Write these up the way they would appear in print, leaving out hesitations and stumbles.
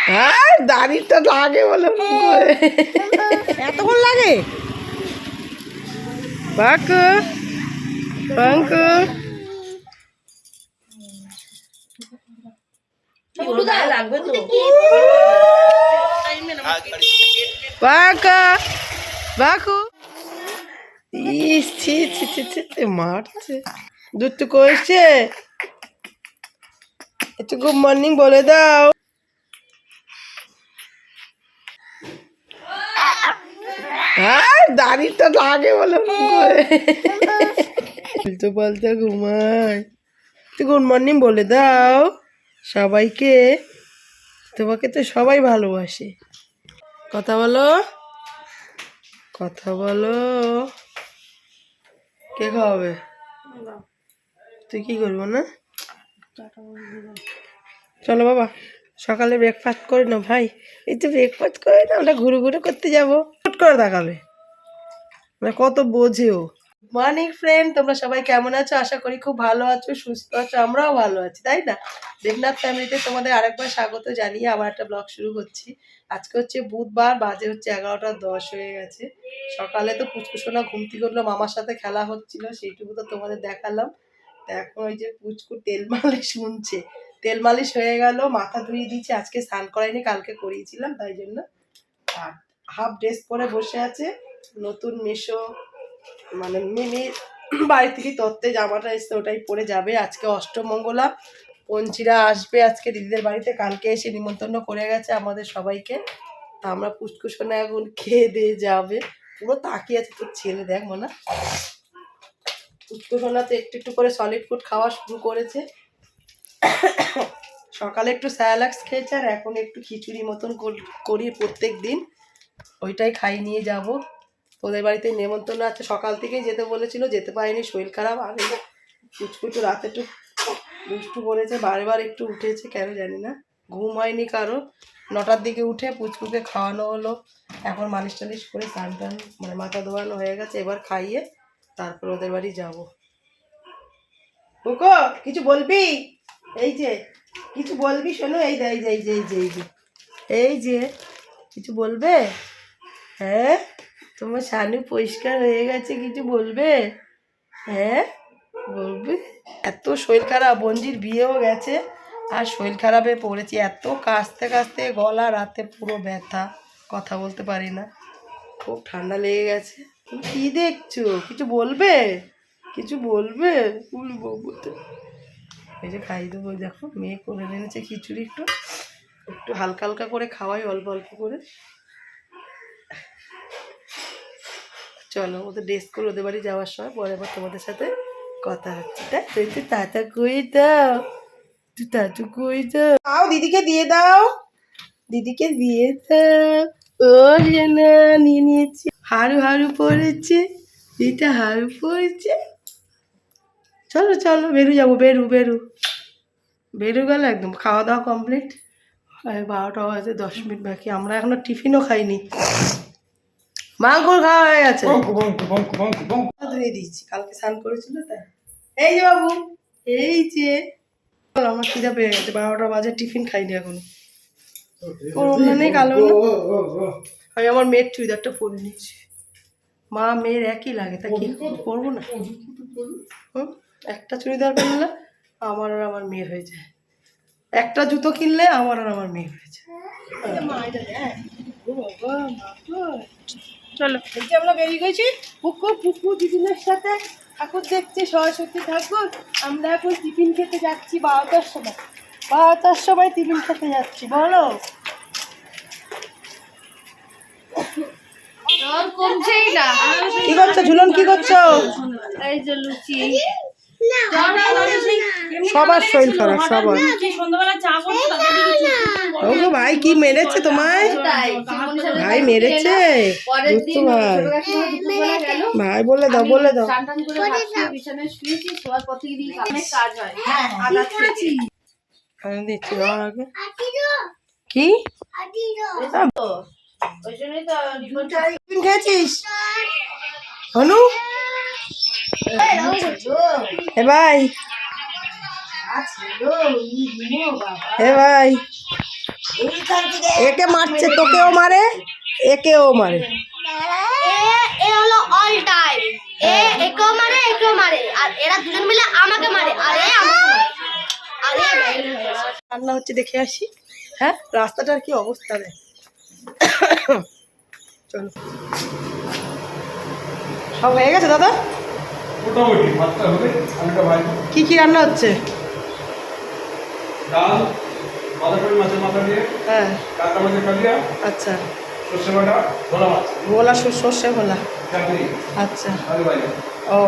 হ্যাঁ দাড়িটা লাগে বলে এতক্ষণ লাগে বাকু বাঙ্কু লাগবে তো বাকা বাকু ইস ছি ছি ছি ছি মারছে দুধ কইছে একটু গুড মর্নিং বলে দাও হ্যাঁ দাড়িটা লাগে বলে উল্টো পাল্টা ঘুমায় একটু গুড মর্নিং বলে দাও সবাইকে তোমাকে তো সবাই ভালোবাসে কথা বলো কথা বলো কে খাওয়াবে তুই কি করবো না চলো বাবা সকালে ব্রেকফাস্ট করে না ভাই এই তো ব্রেকফাস্ট করে না ওটা ঘুরে ঘুরে করতে যাবো হুট করে দেখাবে মানে কত বোঝেও মর্নিং ফ্রেন্ড তোমরা সবাই কেমন আছো আশা করি খুব ভালো আছো সুস্থ আছো আমরাও ভালো আছি তাই না দেবনাথ ফ্যামিলিতে তোমাদের আরেকবার স্বাগত জানিয়ে আবার একটা ব্লগ শুরু করছি আজকে হচ্ছে বুধবার বাজে হচ্ছে 11:10 হয়ে গেছে সকালে তো পুচকুসোনা ঘুমতি করলো মামার সাথে খেলা হচ্ছিল সেইটুকু তো তোমাদের দেখালাম এখন ওই যে পুচকু তেল মালিশ শুনছে তেল মালিশ হয়ে গেল মাথা ধুয়ে দিয়েছি আজকে স্নান করাইনি কালকে করিয়েছিলাম তাই জন্য আর হাফ ড্রেস পরে বসে আছে নতুন মেশো মানে মিমির বাড়ি থেকে তত্ত্বে জামাটা এসছে ওটাই পরে যাবে আজকে অষ্টমঙ্গলা পঞ্চিরা আসবে আজকে দিদিদের বাড়িতে কালকে এসে নিমন্ত্রণ করে গেছে আমাদের সবাইকে তা আমরা পুষ্কুসোনা এখন খেয়ে দিয়ে যাবে পুরো তাকিয়ে আছে তোর ছেলে দেখ মনে পুষ্কুসোনা তো একটু একটু করে সলিড ফুড খাওয়া শুরু করেছে সকালে একটু স্যালাক্স খেয়েছে আর এখন একটু খিচুড়ি মতন করি প্রত্যেক দিন ওইটাই খাই নিয়ে যাব তোদের বাড়িতে নেমন্তন্ন আছে সকাল থেকেই যেতে বলেছিল যেতে পারিনি শরীর খারাপ আর পুচকুটু রাতে একটু দুষ্টু করেছে বারবার একটু উঠেছে কেন জানি না ঘুম হয়নি কারো 9টার দিকে উঠে পুচকুকে খাওয়ানো হলো এখন মালিশ টালিশ করে স্নান টান মানে মাথা ধোয়ানো হয়ে গেছে এবার খাইয়ে তারপর ওদের বাড়ি যাবো কুকো কিছু বলবি এই যে কিছু বলবি শোনো এই যে এই যে এই যে এই যে এই যে এই যে কিছু বলবে হ্যাঁ তোমার শানু পরিষ্কার হয়ে গেছে কিছু বলবে হ্যাঁ বলবে এত শরীর খারাপ বঞ্জির বিয়েও গেছে আর শরীর খারাপে পড়েছি এত কাশতে কাশতে গলা রাতে পুরো ব্যথা কথা বলতে পারি না খুব ঠান্ডা লেগে গেছে তুমি কী দেখছো কিছু বলবে কিছু বলবে বলবো বলতে এই যে খাই দেবো দেখো মেয়ে করে এনেছে খিচুড়ি একটু একটু হালকা হালকা করে খাওয়াই অল্প অল্প করে চলো ওদের ড্রেস করে ওদের বাড়ি যাওয়ার সময় পরে আবার তোমাদের সাথে কথা হচ্ছে তাই তুই তাতা কই দাও তুই তাতু কই দাও দিদিকে দিয়ে দাও দিদিকে দিয়ে দাও ও না নিয়ে নিয়েছি হাড়ু হাড়ু পড়েছে দিদিটা হাড়ু পড়েছে চলো চলো বেরু যাবো বেরু বেরু বেরু গেল একদম খাওয়া দাওয়া কমপ্লিট 12টা বাজে 10 মিনিট বাকি আমরা এখনো টিফিনও খাইনি মাংকর খাওয়া হয়ে গেছে ধুয়ে দিয়েছি কালকে স্নান করেছিল তাই এই যে বাবু এই যে আমার খিদা পেয়ে গেছে 12টা বাজে টিফিন খাইনি এখন কোনো নেই কালো আমি আমার মেয়ের চুড়িদারটা পরে নিচ্ছি মা মেয়ের একই লাগে তা কি করবো না একটা চুড়িদার কিনলে আমার আর আমার মেয়ের হয়ে যায় একটা জুতো কিনলে আমার আর আমার মেয়ের হয়ে যায় চলো এই যে আমরা বেরিয়ে গেছি পুকু দিদিনের সাথে ঠাকুর দেখছি সরস্বতী ঠাকুর আমরা এখন টিফিন খেতে যাচ্ছি 12টার সময় টিফিন খেতে যাচ্ছি বলো কি করছো ঝুলন কি করছো এই যে লুচি সবার শরীর খারাপ সবার ও ভাই কি মেরেছে তোমায় ভাই মেরেছে ভাই বলে দাও দিচ্ছি আগে কি খেয়েছিস হনু হে ভাই হে ভাই একে মারছে, তোকেও মারে, একেও মারে। এ হলো অল টাইম, একেও মারে একেও মারে, আর এরা দুজন মিলে আমাকে মারে, আর এ আমাকে মারে। রান্না হচ্ছে দেখে আসি। হ্যাঁ, রাস্তাটার কি অবস্থা রে। চলো, সব হয়ে গেছে দাদা? মোটামুটি ভাতটা হবে, আলুটা ভাজবো। কি কি রান্না হচ্ছে? ডাল, বাঁধাকপি মাছের মাথা দিয়ে, হ্যাঁ, কাঁচা মাছের কালিয়া, আচ্ছা, সর্ষে বাটা, ভোলা মাছ, ভোলা, সর্ষে ভোলা, চাটনি, আচ্ছা। আলু ভাজা। ও,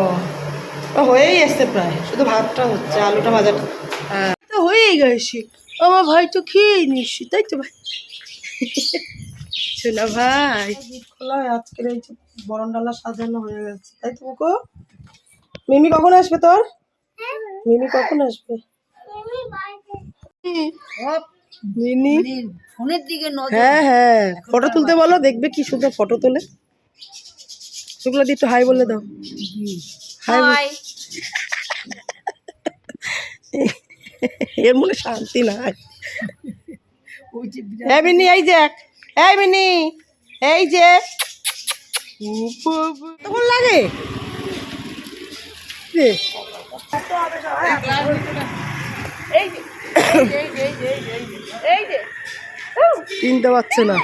ও হয়েই এসছে প্রায়, শুধু ভাতটা হচ্ছে, আলুটা ভাজাটা। হ্যাঁ, তো হয়েই গেছে। আমার ভাই তো খেয়েই নিচ্ছি, তাই তো ভাই? শোনা ভাই, খোলায় আজকের এই যে বরণ ডালা সাজানো হয়ে গেছে, তাই তো মুকো? মিমি কখন আসবে তোর? মিমি কখন আসবে? মিনি ফোনের দিকে হ্যাঁ হ্যাঁ, ফটো তুলতে বলো, দেখবে কি সুন্দর ফটো তোলে। সেগুলো দিয়ে একটু হাই বলে দাও। হাই। এর মনে শান্তি নাই। এই মিনি, এই যে, এই মিনি, এই যে, তখন লাগে রে। চিনতে পারছে না।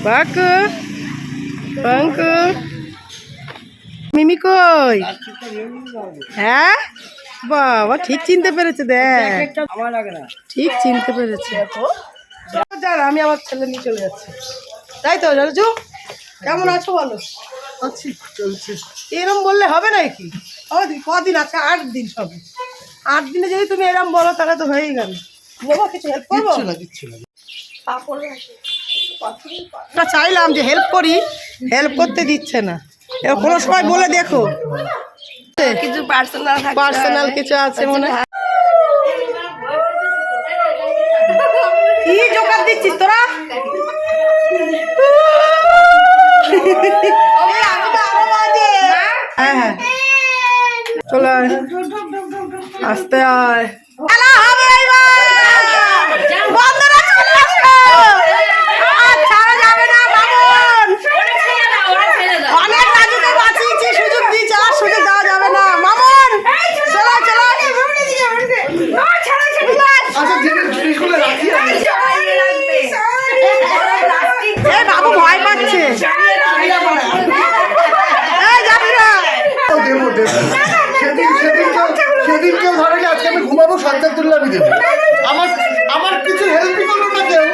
বাকু বাঙ্কু মিমি কই? হ্যাঁ বাবা, ঠিক চিনতে পেরেছে, দেখ ঠিক চিনতে পেরেছে। যার আমি আমার ছেলে নিয়ে চলে যাচ্ছি, তাই তো? রাজু কেমন আছো বলো? আছি, চলছে। এরম বললে হবে নাকি? কদিন আছে? 8 দিন সবে। 8 দিনে যদি তুমি এরম বলো তাহলে তো হয়েই গেল। বাবা কিছু হেল্প করবো? না, চাইলাম যে হেল্প করি, হেল্প করতে দিচ্ছে না। এবার কোনো সময় বলে দেখো, কিছু পার্সোনাল কিছু আছে মনে হয়। কি জোগাড় দিচ্ছিস তোরা? হ্যাঁ হ্যাঁ, চলে আয়, আসতে আয়। খেলা হবে এবার, বন্ধুরা চলে আসো। আর ছাড়া যাবে না মামুন, অনেক রাজুকে বাঁচিয়েছি, সুযোগ দিয়েছি, আর সুযোগ দেওয়া যাবে না মামুন। চলো চলো, এই বাবু ভয় পাচ্ছে। এই যাবি না? সেদিনকে ধরেনি, আজকে আমি ঘুমাবো, সঞ্চার তুললে আমি দেবো। আমার কিছু হেল্পই করলো না কেউ,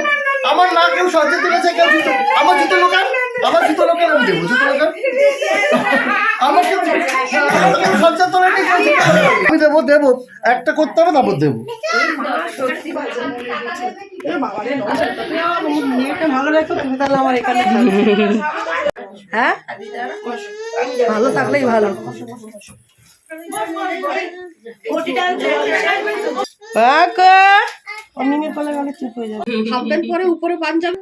আমার না কেউ সঞ্চার তুলেছে, কেউ জুতো, আমার জুতো লোকাল, আমার জুতো লোকাল আমি দেবো, জুতো লোকাল আমার কেউ সঞ্চার তোলেনি, আমি দেবো দেবো, একটা করতে হবে তারপর দেবো। মেয়েকে ভালো রেখো তুমি, তাহলে আমার এখানে হ্যাঁ ভালো থাকলেই ভালো। মিমের পালে গেলে চুপ হয়ে যাবে। হাফ প্যান্ট পরে উপরে পাঞ্জাবি,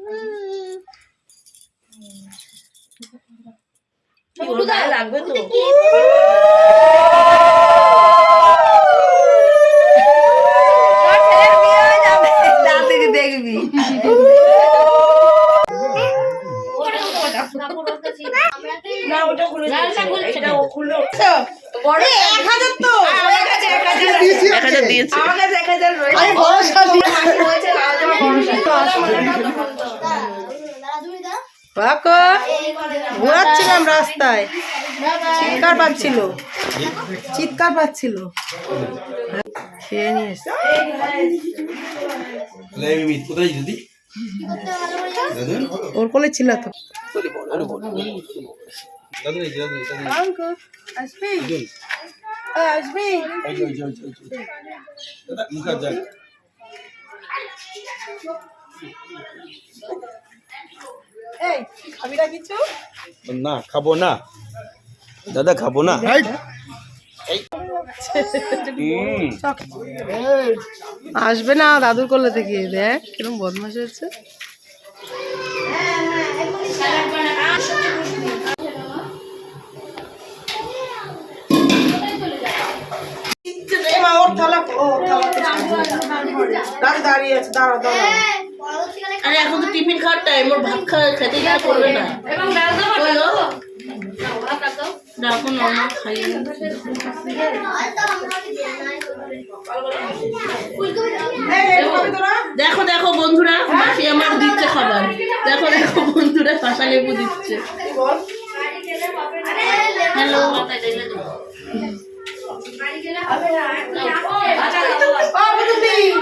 লাগবে তো। দেখবি না, ওটা খুলে এটা ও খুললো। বড় 1000 তো, আমার কাছে 1000 দিয়েছে, আমার কাছে 1000 রয়েছে। আমি বড় শাল হয়েছে, বাবা ঘোরাচ্ছিলাম রাস্তায়, চিৎকার পাচ্ছিল, খেয়ে নিয়ে এসছে। কোথায় দিদি? ওর কোলে ছিল তো। আসবি এই খাবি না কিছু? না খাবো না দাদা, খাবো না। আসবে না দাদুর কোলে থেকে, দেখ কিরম বদমাশ হয়েছে। ওর থালা দাঁড়িয়ে দাঁড়িয়ে আছে, দাঁড়াও দাঁড়াও। আরে এখন তো টিফিন খাওয়ার টাইম, ওর ভাত খেতে গেলে করবে না। দেখো নর্মাল খাইয়ে দেখো দেখো বন্ধুরা, মাসি আমার দিচ্ছে খাবার। দেখো দেখো বন্ধুরা, কাঁচা লেবু দিচ্ছে। হ্যালো,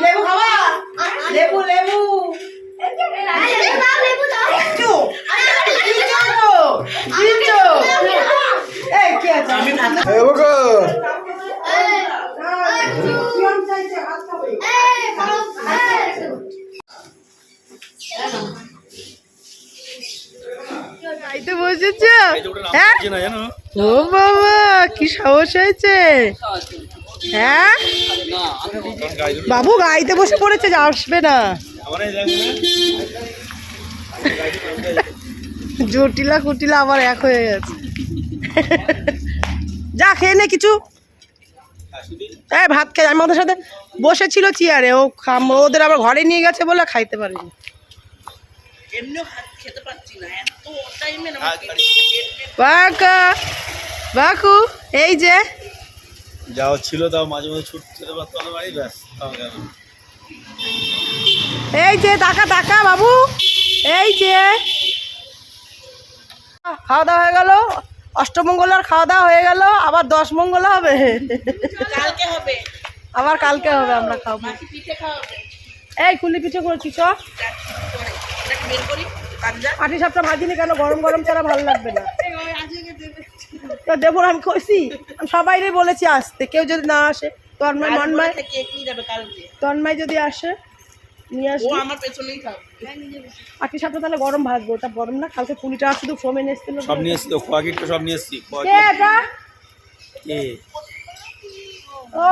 লেবু খাবা? লেবু লেবু এই কি আছে? আমি ভাত খাইতে বসেছ? হ্যাঁ, ও বাবা কি সাহস হয়েছে। হ্যাঁ বাবু গাইতে বসে পড়েছে, যে আসবে না। জটিলা কুটিলা আবার এক হয়ে গেছে। যা খেয়ে নে কিছু। এই ভাত খেয়ে আমি ওদের সাথে বসেছিল চেয়ারে, ও ওদের আবার ঘরে নিয়ে গেছে বলে খাইতে পারিনি। এমনিও ভাত খেতে পারছি না, এত টাইমে না। বাকা বাকু এই যে যাও ছিল, তাও মাঝে মাঝে ছুটতে পারতো না বাড়ি, ব্যাস এই যে টাকা টাকা বাবু, এই যে খাওয়া দাওয়া হয়ে গেল। অষ্টমঙ্গলার খাওয়া দাওয়া হয়ে গেল, আবার 10 মঙ্গলা হবে। কালকে হবে, আবার কালকে হবে, আমরা খাবো। মাসি পিঠে খাওয়াবে। এই কুলি পিঠে করেছি, চ এটাকে বের করি, কাঞ্জা। আটি সাপটা ভাজিনি কেন, গরম গরম ছাড়া ভালো লাগবে না। তো দেবো আমি কইছি, আমি সবাইরে বলেছি আসতে, কেউ যদি না আসে, তন্ময় মন্ময় নিয়ে যাবে কালকে। তন্ময় যদি আসে নিয়ে ও আসবো। আমার পেছনেই থাকবে। আটি সাপটা তাহলে গরম ভাজবো, ওটা গরম না, কালকে পুলিটা শুধু ফোমে এসেছিল। সব নিয়ে এসছি তো, খোয়া কিটটা সব নিয়ে এসছি। কে এটা? কে? ও